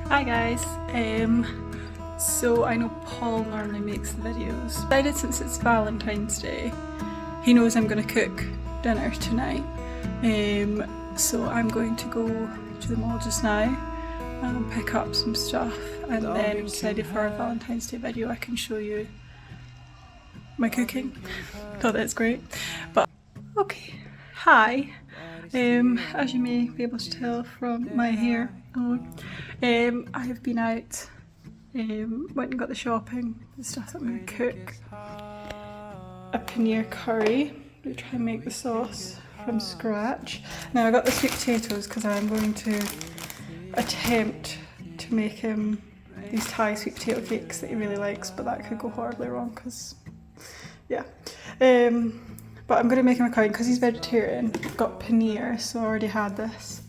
Hi guys, so I know Paul normally makes the videos. Decided since it's Valentine's Day, he knows I'm going to cook dinner tonight. So I'm going to go to the mall just now and pick up some stuff, and then decided for our Valentine's Day video I can show you my cooking. Thought that's great. But okay, hi. As you may be able to tell from my hair on, I have been out, went and got the shopping, the stuff that I'm going to cook. A paneer curry. We try and make the sauce from scratch. Now I got the sweet potatoes because I'm going to attempt to make him these Thai sweet potato cakes that he really likes, but that could go horribly wrong because, yeah. But I'm going to make him a curry because he's vegetarian. I've got paneer, so I already had this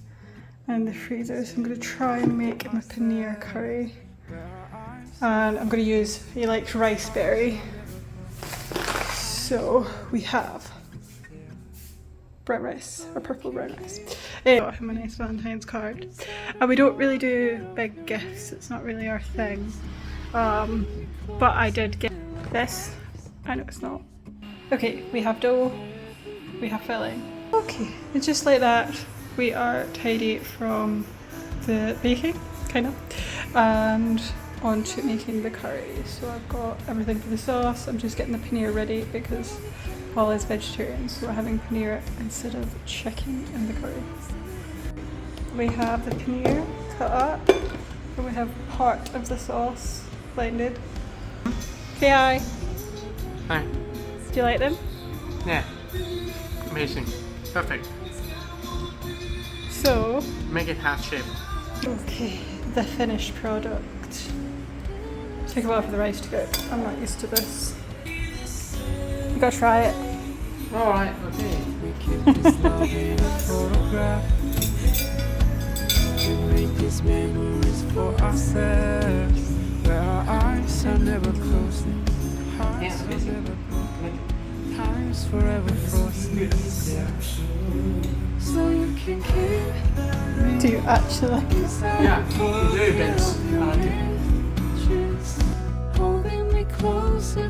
in the freezer. So I'm going to try and make him a paneer curry. And I'm going to use, he likes riceberry. So we have brown rice, or purple brown rice. Got him a nice Valentine's card. And we don't really do big gifts, it's not really our thing. But I did get this. I know it's not. Okay, we have dough, we have filling. Okay, and just like that, we are tidy from the baking, kind of, and on to making the curry. So I've got everything for the sauce. I'm just getting the paneer ready because Paul is vegetarian, so we're having paneer instead of chicken in the curry. We have the paneer cut up, and we have part of the sauce blended. Say hi. Hi. Do you like them? Yeah. Amazing. Perfect. So, Make it heart shape. okay, the finished product. Take a while for the rice to cook. I'm not used to this. You gotta try it. Alright, okay. We keep this love in a photograph. We make these memories for ourselves, where our eyes are never closing, hearts are never broken, time's forever frozen. So you can keep me. Do you actually like it? Yeah, you do, Vince. I like it. Holding me closer